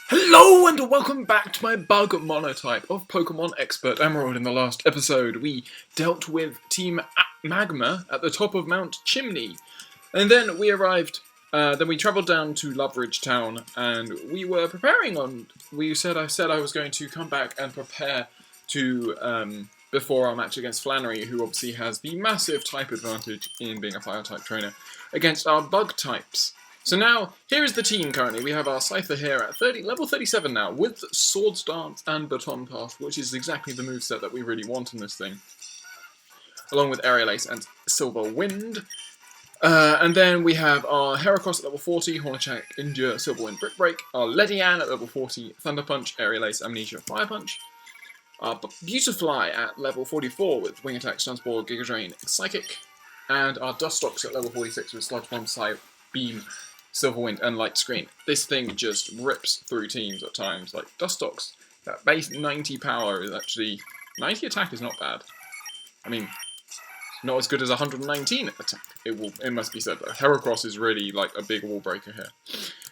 Hello and welcome back to my bug monotype of Pokemon Expert Emerald. In the last episode, we dealt with Team Magma at the top of Mount Chimney, and then we arrived. Then we travelled down to Loveridge Town, and we were preparing on. I said I was going to come back and prepare to before our match against Flannery, who obviously has the massive type advantage in being a fire type trainer against our bug types. So now, here is the team currently. We have our Scyther here at level 37 now, with Swords Dance and Baton Pass, which is exactly the moveset that we really want in this thing. Along with Aerial Ace and Silver Wind. And then we have our Heracross at level 40, Hornachak, Endure, Silver Wind, Brick Break. Our Ledian at level 40, Thunder Punch, Aerial Ace, Amnesia, Fire Punch. Our Beautifly at level 44 with Wing Attack, Stun Spore, Giga Drain, Psychic. And our Dustox at level 46 with Sludge Bomb, Psy Beam, Silver Wind, and Light Screen. This thing just rips through teams at times. Like, Dustox, that base 90 power is actually... 90 attack is not bad. I mean, not as good as 119 attack. It must be said, though. Heracross is really, like, a big wall breaker here.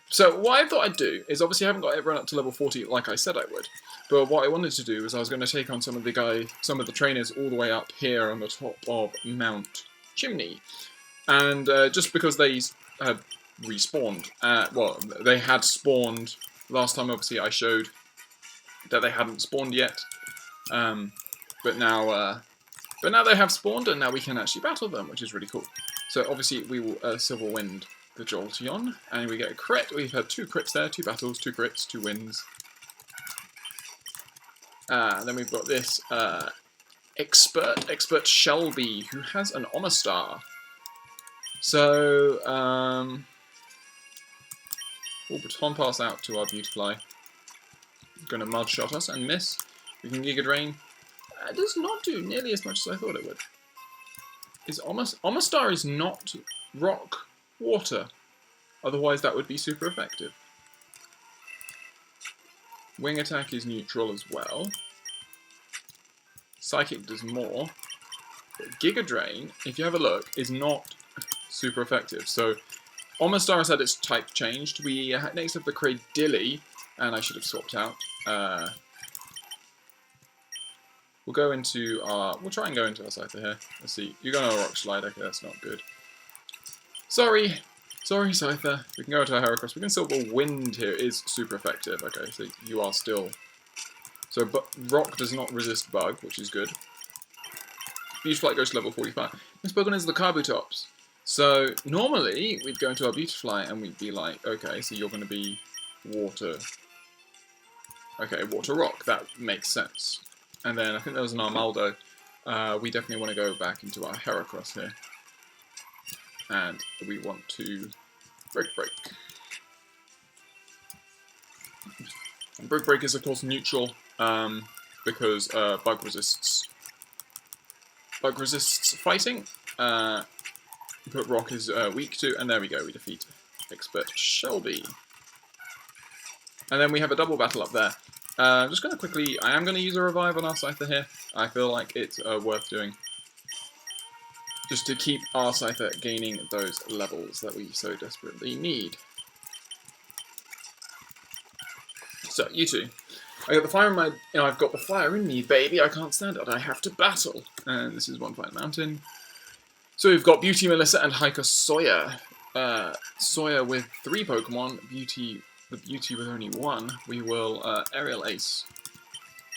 So, what I thought I'd do is, obviously I haven't got everyone up to level 40 like I said I would. But what I wanted to do is I was going to take on some of the trainers all the way up here on the top of Mount Chimney. And just because they had respawned. Well, they had spawned last time. Obviously, I showed that they hadn't spawned yet, but now they have spawned, and now we can actually battle them, which is really cool. So obviously, we will Silver Wind the Jolteon, and we get a crit. We've had 2 crits there, 2 battles, 2 crits, 2 wins. Then we've got this Expert Shelby, who has an Omastar. So, we'll Baton Pass out to our Beautifly. Going to Mud Shot us and miss. We can Giga Drain. It does not do nearly as much as I thought it would. Omastar is not Rock Water. Otherwise that would be super effective. Wing Attack is neutral as well. Psychic does more. But Giga Drain, if you have a look, is not super effective. So Omastar has had its type changed. We next have the Cradilly, and I should have swapped out. We'll try and go into our Scyther here. Let's see. You're going to Rock Slide. Okay, that's not good. Sorry, Scyther. We can go into our Heracross. We can Silver Wind here. It is super effective. Okay, so you are still. So, but Rock does not resist Bug, which is good. Beautifly goes to level 45. This Pokemon is the Kabutops. So, normally, we'd go into our Beautifly and we'd be like, okay, so you're going to be Water. Okay, Water Rock. That makes sense. And then, I think there was an Armaldo. We definitely want to go back into our Heracross here. And we want to Brick Break. And Brick Break is, of course, neutral, because Bug resists fighting. But Rock is weak to, and there we go, we defeat Expert Shelby. And then we have a double battle up there. I'm just going to quickly, I am going to use a revive on our Scyther here. I feel like it's worth doing. Just to keep our Scyther gaining those levels that we so desperately need. So, you two. I got the fire in my, I've got the fire in me, baby. I can't stand it. I have to battle. And this is One Fine Mountain. So we've got Beauty, Melissa, and Hiker Sawyer. Sawyer with 3 Pokemon. The Beauty with only 1. We will Aerial Ace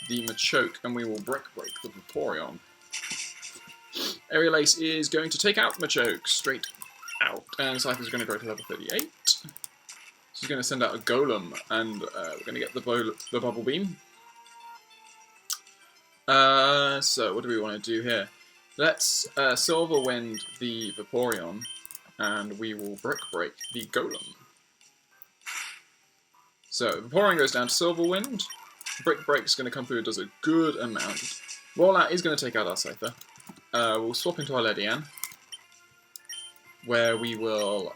the Machoke, and we will Brick Break the Vaporeon. Aerial Ace is going to take out Machoke straight out, and Scyther's going to go to level 38. She's going to send out a Golem, and we're going to get the Bubble Beam. So what do we want to do here? Let's Silver Wind the Vaporeon, and we will Brick Break the Golem. So, Vaporeon goes down to Silver Wind. Brick Break's going to come through and does a good amount. Rollout is going to take out our Scyther. We'll swap into our Ledian, where we will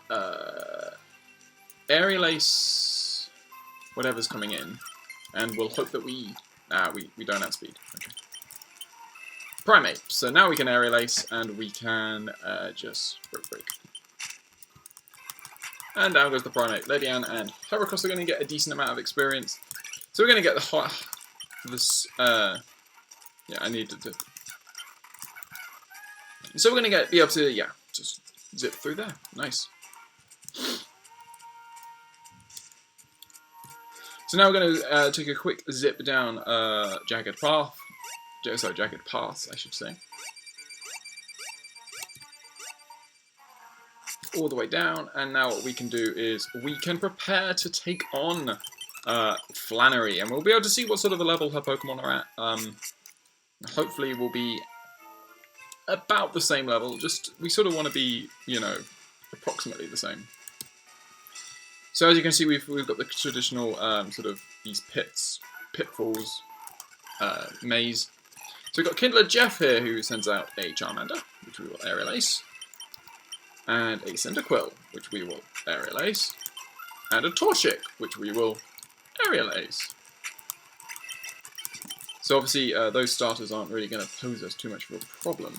Aerial Ace whatever's coming in, and we'll hope that we don't outspeed. Okay. Primate. So now we can Aerial Ace, and we can just Brick Break. And down goes the Primate. Ledian and Heracross are going to get a decent amount of experience. So we're going to get the hot... This, yeah, I needed to... So we're going to be able to, yeah, just zip through there. Nice. So now we're going to take a quick zip down Jagged Path. Sorry, Jagged Paths, I should say. All the way down, and now what we can do is we can prepare to take on Flannery, and we'll be able to see what sort of a level her Pokemon are at. Hopefully we'll be about the same level, just we sort of want to be, you know, approximately the same. So as you can see, we've got the traditional sort of these pitfalls, maze. So we've got Kindler Jeff here, who sends out a Charmander, which we will Aerial Ace, and a Cyndaquil, which we will Aerial Ace, and a Torchic, which we will Aerial Ace. So obviously those starters aren't really going to pose us too much of a problem.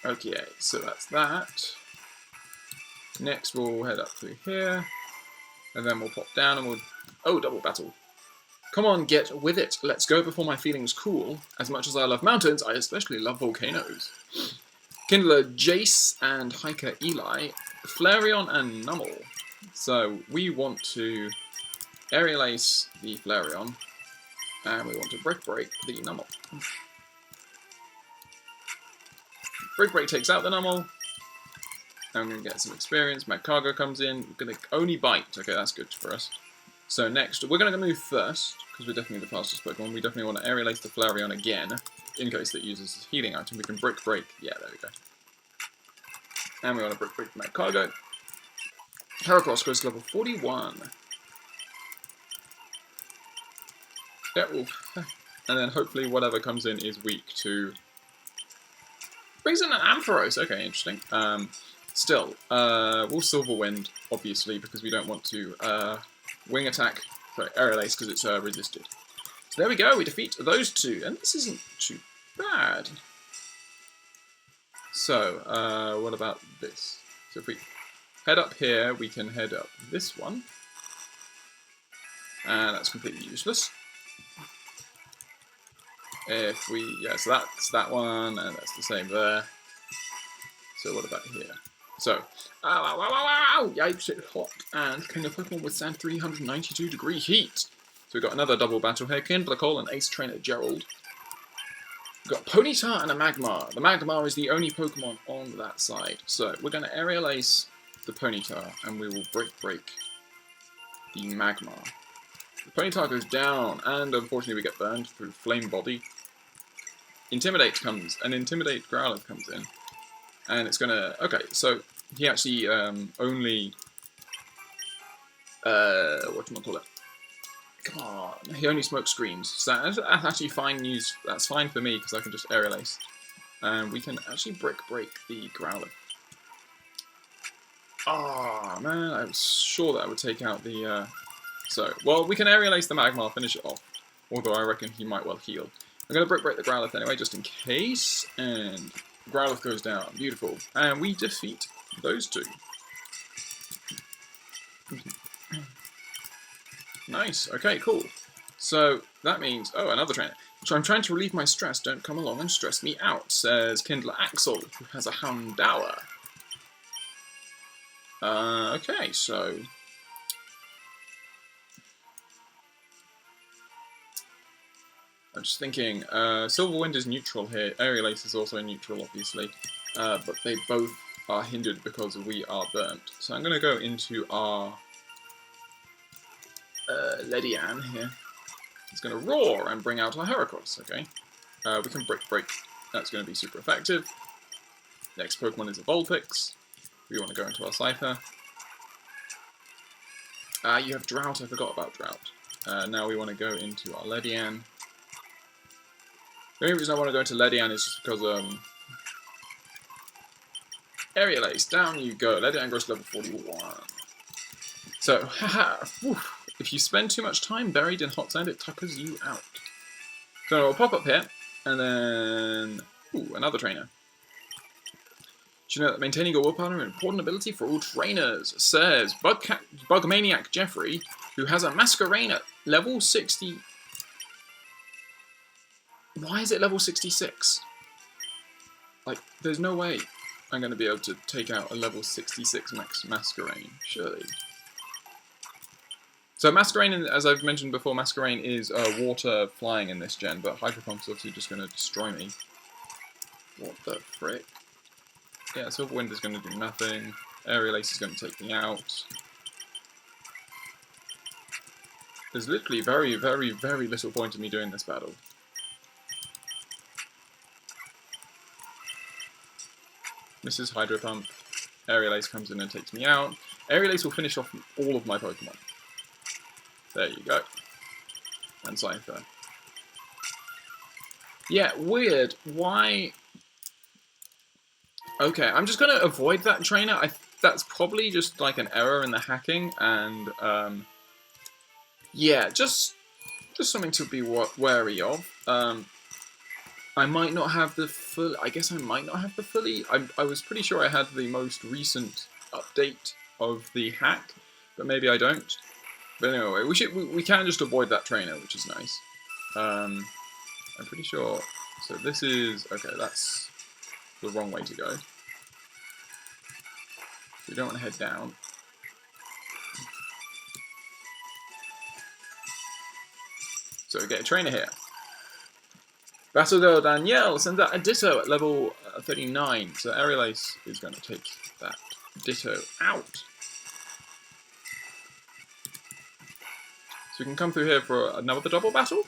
Okay, so that's that. Next we'll head up through here, and then we'll pop down and we'll... Oh, double battle. Come on, get with it. Let's go before my feelings cool. As much as I love mountains, I especially love volcanoes. Kindler Jace and Hiker Eli, Flareon and Nummel. So we want to Aerial Ace the Flareon, and we want to Brick Break the Nummel. Brick Break takes out the Nummel, and I'm going to get some experience. Magcargo comes in, we're going to only bite. Okay, that's good for us. So next, we're going to move first, because we're definitely the fastest Pokemon. We definitely want to Aerial Ace the Flareon again, in case it uses this healing item. We can Brick Break. Yeah, there we go. And we want to Brick Break the Magcargo. Heracross goes to level 41. Yeah, and then hopefully whatever comes in is weak to... Brings in an Ampharos. Okay, interesting. Still, we'll Silver Wind, obviously, because we don't want to... Wing Attack, sorry, Aerial Ace, because it's resisted. So there we go, we defeat those two, and this isn't too bad. So, what about this? So if we head up here, we can head up this one. And that's completely useless. If we, yeah, so that's that one, and that's the same there. So what about here? So, yikes, it's hot, and can the Pokemon withstand 392 degree heat? So we've got another double battle here, Kindler Cole and Ace Trainer Gerald. We've got Ponyta and a Magmar. The Magmar is the only Pokemon on that side. So we're going to Aerial Ace the Ponyta, and we will Brick Break the Magmar. The Ponyta goes down, and unfortunately we get burned through Flame Body. Intimidate comes, and Intimidate Growlithe comes in. And it's gonna... Okay, so he actually only... whatchamacallit? Come on. He only smoke screens. So that's actually fine news. That's fine for me, because I can just Aerial Ace. And we can actually Brick Break the Growlithe. Oh, man. I was sure that I would take out the... So, well, we can Aerial Ace the Magmar, finish it off. Although I reckon he might well heal. I'm going to Brick Break the Growlithe anyway, just in case. And... Growlithe goes down. Beautiful. And we defeat those two. Nice. Okay, cool. So, that means... Oh, another trainer. So I'm trying to relieve my stress. Don't come along and stress me out, says Kindler Axel, who has a Houndour. Okay, so... I'm just thinking, Silver Wind is neutral here, Aerial Ace is also neutral, obviously, but they both are hindered because we are burnt. So I'm going to go into our Ledian here. It's going to roar and bring out our Heracross, okay? We can Brick Break, that's going to be super effective. Next Pokemon is a Vulpix. We want to go into our Cypher. You have Drought, I forgot about Drought. Now we want to go into our Ledian. The only reason I want to go into Ledian is just because, Aerial Ace, down you go. Ledian goes to level 41. So, haha, if you spend too much time buried in hot sand, it tuckers you out. So we'll pop up here, and then, ooh, another trainer. Do you know that maintaining your willpower is an important ability for all trainers? Says Bugmaniac Jeffrey, who has a Masquerain at level 60. Why is it level 66? Like, there's no way I'm going to be able to take out a level 66 Masquerain, surely. So Masquerain, as I've mentioned before, Masquerain is water flying in this gen, but Hydro Pump's obviously just going to destroy me. What the frick? Yeah, Silver Wind is going to do nothing. Aerial Ace is going to take me out. There's literally very, very, very little point in me doing this battle. Mrs. Hydro Pump. Aerial Ace comes in and takes me out. Aerial Ace will finish off all of my Pokemon. There you go. And Cypher. Yeah, weird. Why? Okay, I'm just going to avoid that trainer. That's probably just like an error in the hacking, and yeah, just something to be wary of. I might not have the full. I guess I might not have the fully. I was pretty sure I had the most recent update of the hack, but maybe I don't. But anyway, we can just avoid that trainer, which is nice. I'm pretty sure. So this is okay. That's the wrong way to go. We don't want to head down. So we get a trainer here. Battle Girl Danielle sends out a Ditto at level 39. So Aerial Ace is going to take that Ditto out. So we can come through here for another double battle?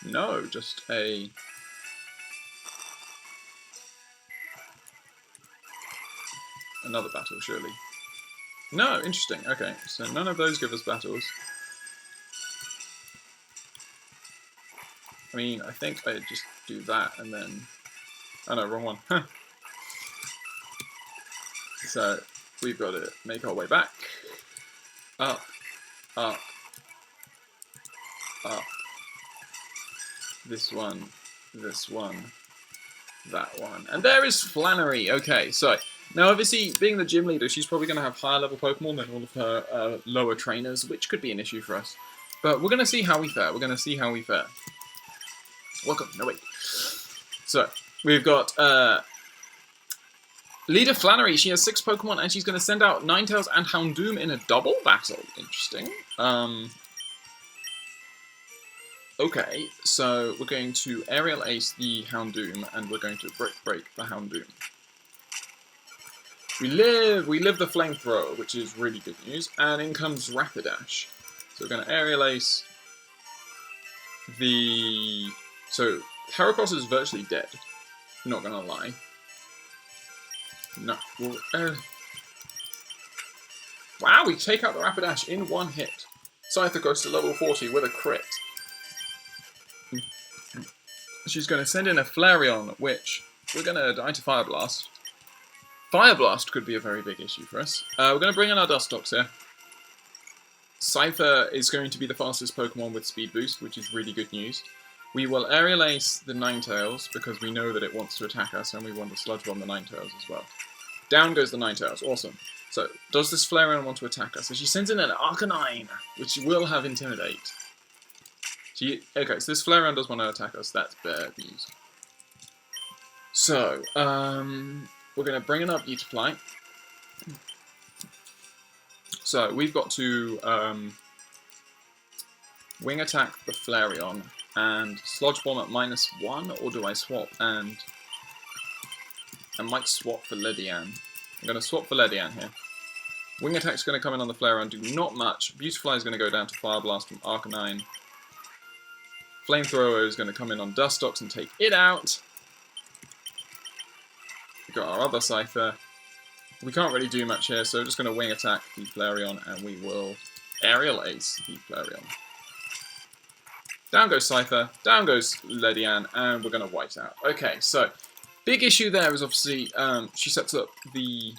No, just a... another battle, surely. No, interesting. Okay, so none of those give us battles. I mean, I think I just do that and then... oh no, wrong one. So, we've got to make our way back. Up, up, up. This one, that one. And there is Flannery. Okay, so... now, obviously, being the gym leader, she's probably going to have higher level Pokemon than all of her lower trainers, which could be an issue for us. But we're going to see how we fare. Welcome. No, wait. So, we've got Leader Flannery. She has 6 Pokemon, and she's going to send out Ninetales and Houndoom in a double battle. Interesting. Okay, so we're going to Aerial Ace the Houndoom, and we're going to break the Houndoom. We live the Flamethrower, which is really good news, and in comes Rapidash. So we're going to Aerial Ace the... so, Heracross is virtually dead, not going to lie. No, wow, we take out the Rapidash in one hit. Scyther goes to level 40 with a crit. She's going to send in a Flareon, which we're going to die to Fire Blast. Fire Blast could be a very big issue for us. We're going to bring in our Dustox here. Scyther is going to be the fastest Pokemon with Speed Boost, which is really good news. We will Aerial Ace the Ninetales, because we know that it wants to attack us, and we want to Sludge Bomb the Ninetales as well. Down goes the Ninetales, awesome. So, does this Flareon want to attack us? So she sends in an Arcanine, which will have Intimidate. Okay, so this Flareon does want to attack us, that's bad news. So, we're going to bring in our Beautifly. So, we've got to Wing Attack the Flareon and Sludge Bomb at -1, or do I swap and... I might swap for Ledian. I'm going to swap for Ledian here. Wing Attack's going to come in on the Flareon, do not much. Beautifly is going to go down to Fire Blast from Arcanine. Flamethrower is going to come in on Dustox and take it out. We've got our other Scyther. We can't really do much here, so we're just going to Wing Attack the Flareon, and we will Aerial Ace the Flareon. Down goes Scyther, down goes Ledian, and we're going to White out. Okay, so big issue there is obviously she sets up the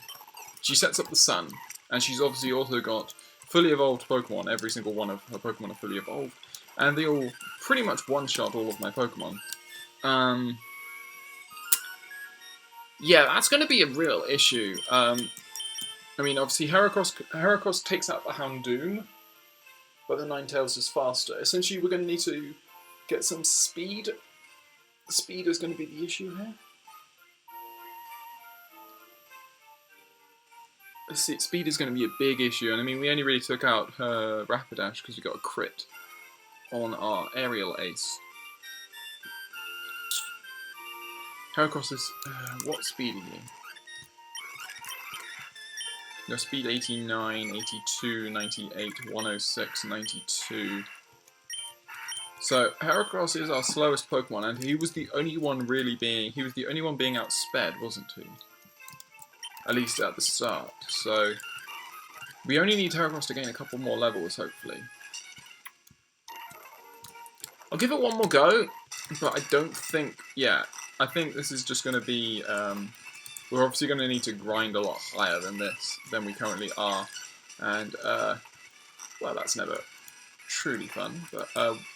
sun, and she's obviously also got fully evolved Pokemon. Every single one of her Pokemon are fully evolved, and they all pretty much one-shot all of my Pokemon. Yeah, that's going to be a real issue. I mean, obviously, Heracross takes out the Houndoom, but the Ninetales is faster. Essentially, we're going to need to get some speed. Speed is going to be the issue here. Speed is going to be a big issue, and I mean, we only really took out her Rapidash because we got a crit on our Aerial Ace. Heracross is... what speed are you? Your speed 89, 82, 98, 106, 92. So Heracross is our slowest Pokemon, and he was the only one really being... He was the only one being outsped, wasn't he? At least at the start. So we only need Heracross to gain a couple more levels, hopefully. I'll give it one more go, but I don't think... Yeah, I think this is just going to be... we're obviously going to need to grind a lot higher than this, than we currently are. And, well, that's never truly fun, but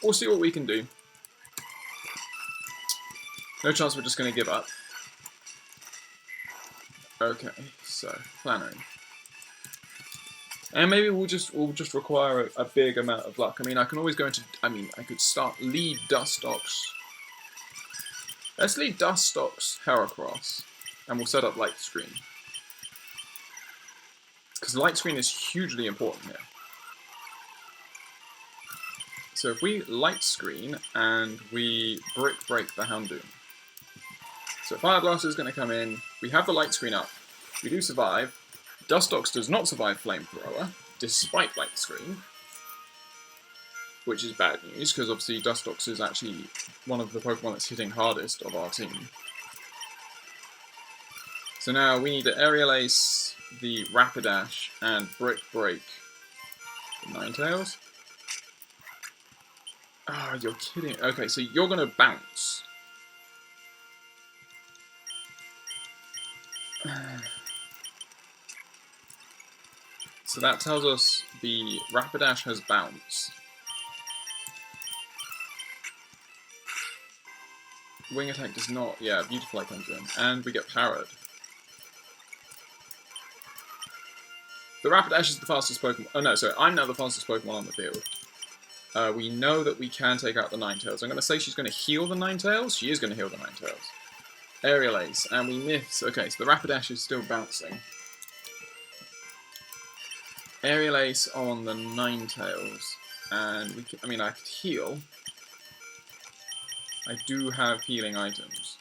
we'll see what we can do. No chance we're just going to give up. Okay, so, Flannery. And maybe we'll just require a big amount of luck. I mean, I can always go into... I mean, I could lead Dustox. Let's lead Dustox Heracross. And we'll set up Light Screen. Because Light Screen is hugely important here. So if we Light Screen and we Brick Break the Houndoom. So Fire Blast is going to come in. We have the Light Screen up. We do survive. Dustox does not survive Flamethrower, despite Light Screen. Which is bad news, because obviously Dustox is actually one of the Pokemon that's hitting hardest of our team. So now we need the Aerial Ace, the Rapidash, and Brick Break the Ninetales. Ah, oh, you're kidding. Okay, so you're going to bounce. So that tells us the Rapidash has bounce. Wing Attack does not. Yeah, Beautifly comes in. And we get Parrot. The Rapidash is the fastest Pokemon. Oh no, sorry, I'm now the fastest Pokemon on the field. We know that we can take out the Ninetales. I'm going to say she's going to heal the Ninetales. She is going to heal the Ninetales. Aerial Ace, and we miss. Okay, so the Rapidash is still bouncing. Aerial Ace on the Ninetales, and we can, I mean, I could heal. I do have healing items,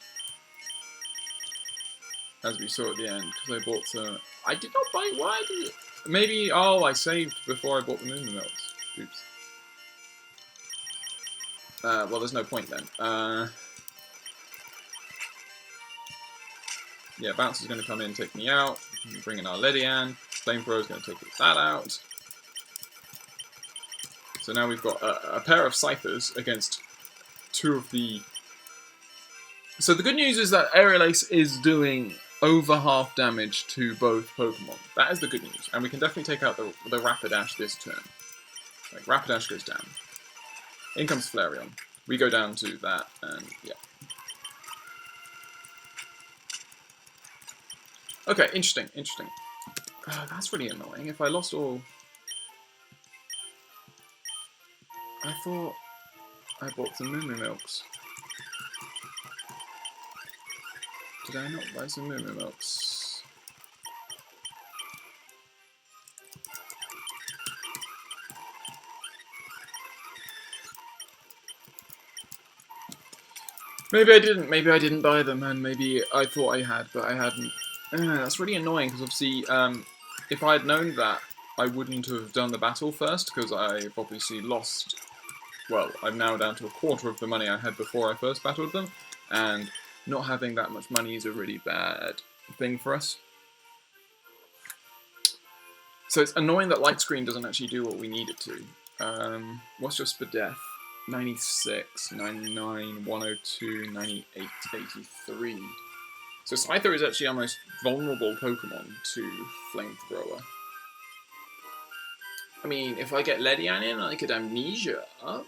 as we saw at the end, because I bought some. I did not buy. Why did it? Maybe. Oh, I saved before I bought the Moon Milks. Oops. Well, there's no point then. Yeah, Bounce is going to come in, take me out. Bring in our Ledian. Flamethrower is going to take that out. So now we've got a pair of Scythers against two of the... So the good news is that Aerial Ace is doing over half damage to both Pokemon. That is the good news. And we can definitely take out the Rapidash this turn. Like, Rapidash goes down. In comes Flareon. We go down to that, and yeah. Okay, interesting, interesting. That's really annoying. If I lost all... I thought I bought some Moo Milks. Did I not buy some Moo Milks? Maybe I didn't buy them, and maybe I thought I had, but I hadn't. That's really annoying, because obviously, if I had known that, I wouldn't have done the battle first, because I've obviously lost... Well, I'm now down to a quarter of the money I had before I first battled them, and not having that much money is a really bad thing for us. So it's annoying that Light Screen doesn't actually do what we need it to. What's your Spadef? 96, 99, 102, 98, 83. So Scyther is actually our most vulnerable Pokemon to Flamethrower. I mean, if I get Ledian in, I could Amnesia up,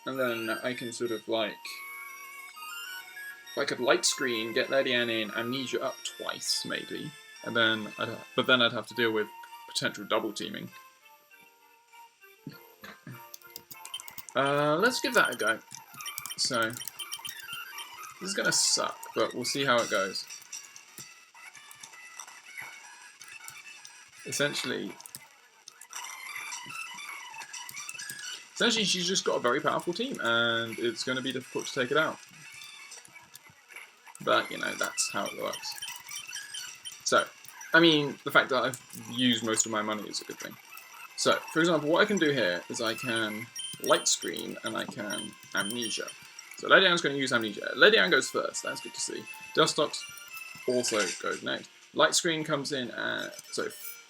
and then I can sort of like I could light screen, get Lady Anne in, Amnesia up twice, maybe. And then I'd have to deal with potential double teaming. Let's give that a go. So, this is gonna suck, but we'll see how it goes. Essentially, she's just got a very powerful team, and it's going to be difficult to take it out. But, you know, that's how it works. So, I mean, the fact that I've used most of my money is a good thing. So, for example, what I can do here is I can light screen, and I can amnesia. So Lady Anne's going to use amnesia. Lady Anne goes first, that's good to see. Dustox also goes next. Light screen comes in, so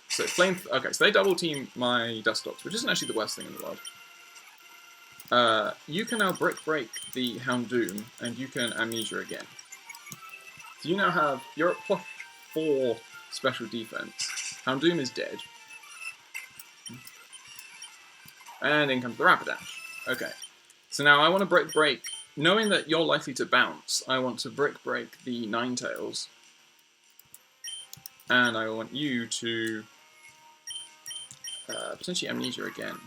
flame, okay, so they double team my Dustox, which isn't actually the worst thing in the world. You can now break the Houndoom, and you can amnesia again. So you now have, you're at +4 special defense. Houndoom is dead. And in comes the Rapidash. Okay. So now I want to break, knowing that you're likely to bounce, I want to break the Ninetales. And I want you to potentially amnesia again.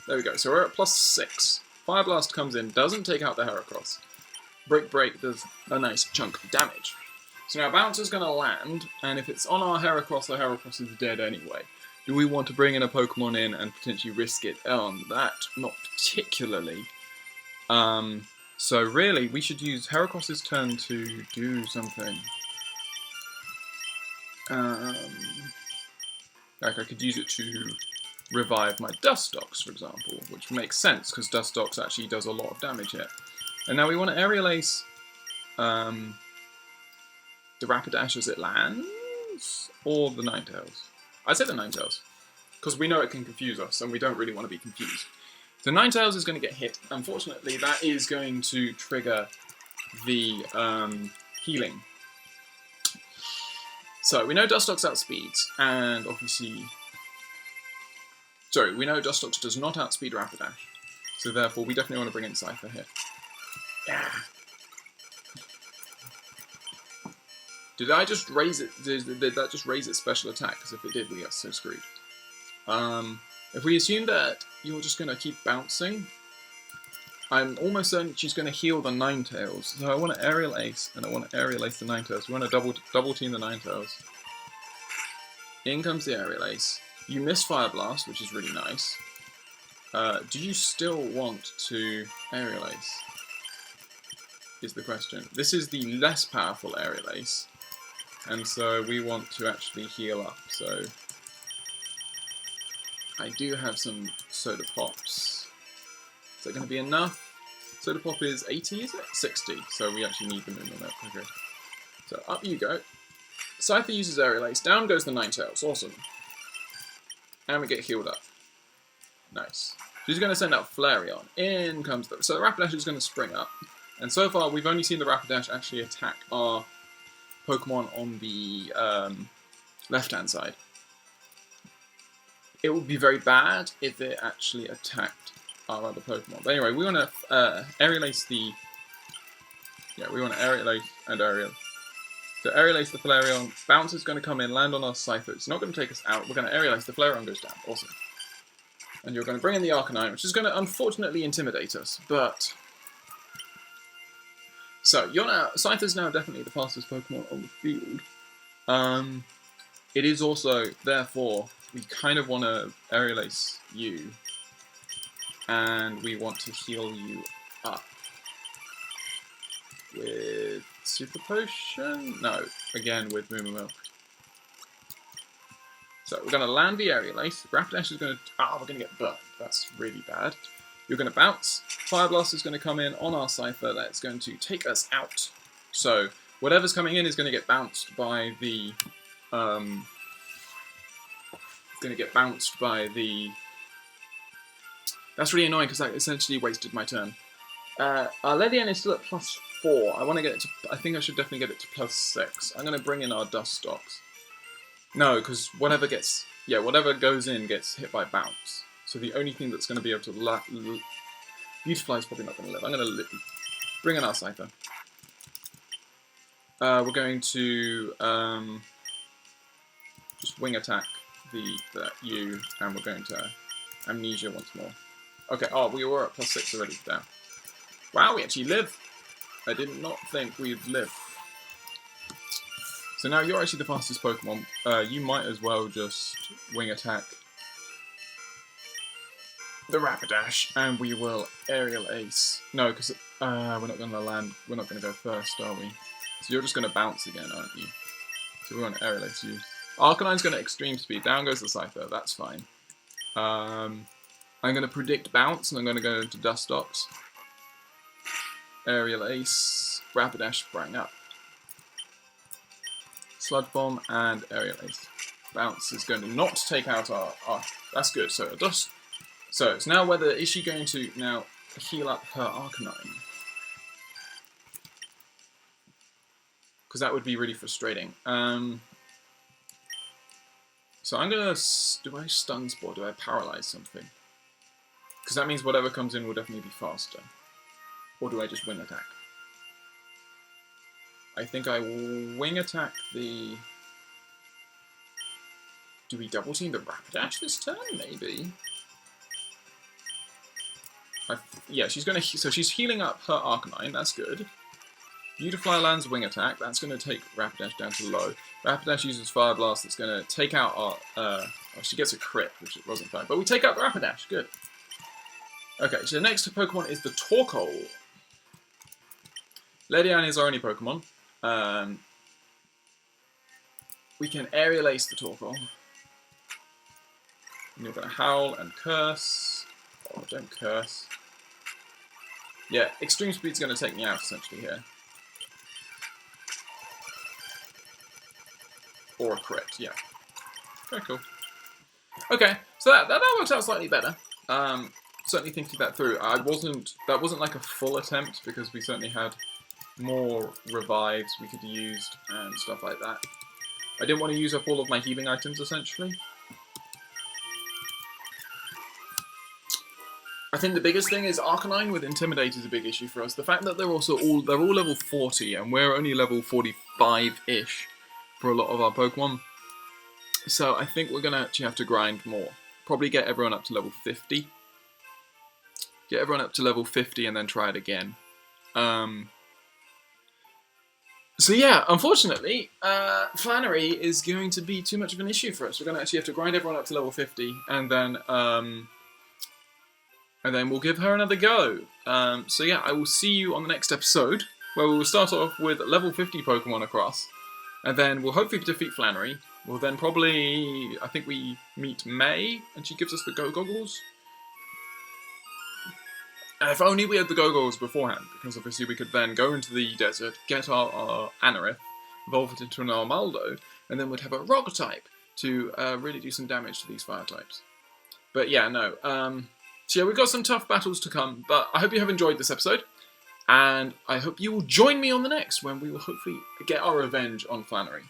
There we go, so we're at +6. Fire Blast comes in, doesn't take out the Heracross. Break does a nice chunk of damage. So now Bouncer's going to land, and if it's on our Heracross, the Heracross is dead anyway. Do we want to bring in a Pokemon in and potentially risk it on that? Not particularly. So really, we should use Heracross's turn to do something. Like I could use it to revive my Dustox, for example, which makes sense because Dustox actually does a lot of damage here. And now we want to Aerial Ace the Rapidash as it lands, or the Ninetales. I say the Ninetales, because we know it can confuse us, and we don't really want to be confused. So Ninetales is going to get hit. Unfortunately, that is going to trigger the healing. So we know Dustox outspeeds, and obviously... Sorry, we know Dustox does not outspeed Rapidash, so therefore we definitely want to bring in Cypher here. Yeah. Did I just raise it? Did that just raise its special attack? Because if it did, we are so screwed. If we assume that you're just going to keep bouncing, I'm almost certain she's going to heal the Ninetales. So I want to Aerial Ace, and I want to Aerial Ace the Ninetales. We want to double team the Ninetales. In comes the Aerial Ace. You miss Fire Blast, which is really nice. Do you still want to Aerial Ace? Is the question. This is the less powerful Aerial Ace, and so we want to actually heal up. So I do have some Soda Pops. Is that going to be enough? Soda Pop is 80, is it? 60, so we actually need the Moon Milk. Okay. So up you go. Cypher uses Aerial Ace. Down goes the Ninetales. Awesome. And we get healed up. Nice. She's going to send out Flareon. In comes the... So the Rapidash is going to spring up. And so far, we've only seen the Rapidash actually attack our Pokemon on the left-hand side. It would be very bad if it actually attacked our other Pokemon. But anyway, we want to Aerial Ace the... Yeah, we want to Aerial Ace and Aerial. So Aerial Ace the Flareon. Bounce is going to come in, land on our Cypher. It's not going to take us out. We're going to Aerial Ace the Flareon goes down. Awesome. And you're going to bring in the Arcanine, which is going to unfortunately intimidate us, but... So, Cypher's now definitely the fastest Pokemon on the field. It is also, therefore, we kind of want to Aerial Ace you. And we want to heal you up. With Super Potion? No, again with Moo Milk. So we're going to land the Aerial Ace. Rapidash is going to... Ah, we're going to get burnt. That's really bad. You're going to bounce. Fire Blast is going to come in on our Cypher. That's going to take us out. So whatever's coming in is going to get bounced by the... That's really annoying because that essentially wasted my turn. Our Lady Anne is still at +4. I want to get it to... I think I should definitely get it to +6. I'm going to bring in our Dustox. No, because whatever gets... Yeah, whatever goes in gets hit by bounce. So the only thing that's going to be able to... Beautifly is probably not going to live. I'm going to Bring in our Scyther. We're going to just wing attack you, and we're going to amnesia once more. Okay, oh, we were at +6 already there. Wow, we actually live. I did not think we'd live. So now you're actually the fastest Pokemon. You might as well just wing attack the Rapidash, and we will Aerial Ace. No, because we're not going to land. We're not going to go first, are we? So you're just going to bounce again, aren't you? So we want to Aerial Ace you. Arcanine's going to Extreme Speed. Down goes the Scyther. That's fine. I'm going to predict bounce, and I'm going to go into Dustox. Aerial Ace. Rapidash sprang up. Sludge Bomb and Aerial Ace. Bounce is going to not take out our that's good. So it's now whether is she going to now heal up her Arcanine? Because that would be really frustrating. So I'm gonna do I Stun Spore? Do I Paralyze something? Because that means whatever comes in will definitely be faster. Or do I just wing attack? I think I will wing attack the... Do we double team the Rapidash this turn? Maybe. Yeah, she's gonna... So she's healing up her Arcanine, that's good. Beautifly lands wing attack, that's gonna take Rapidash down to low. Rapidash uses Fire Blast, that's gonna take out our... well, she gets a crit, which it wasn't fine. But we take out the Rapidash, good. Okay, so the next Pokemon is the Torkoal. Ledian is our only Pokemon. We can Aerial Ace the Torkoal. And you're going to Howl and Curse. Oh, don't curse. Yeah, Extreme Speed's going to take me out, essentially, here. Or a crit, yeah. Very cool. Okay, so that works out slightly better. Certainly thinking that through. That wasn't like a full attempt, because we certainly had more revives we could have used and stuff like that. I didn't want to use up all of my healing items, essentially. I think the biggest thing is Arcanine with Intimidate is a big issue for us. The fact that they're all level 40 and we're only level 45-ish for a lot of our Pokemon. So I think we're going to actually have to grind more. Probably get everyone up to level 50. Get everyone up to level 50 and then try it again. So yeah, unfortunately, Flannery is going to be too much of an issue for us. We're going to actually have to grind everyone up to level 50, and then we'll give her another go. So yeah, I will see you on the next episode, where we will start off with level 50 Pokemon across, and then we'll hopefully defeat Flannery. We'll then probably, I think we meet May, and she gives us the Go Goggles. And if only we had the Go-Goggles beforehand, because obviously we could then go into the desert, get our Anorith, evolve it into an Armaldo, and then we'd have a Rock type to really do some damage to these fire types. But yeah, no. So yeah, we've got some tough battles to come, but I hope you have enjoyed this episode, and I hope you will join me on the next, when we will hopefully get our revenge on Flannery.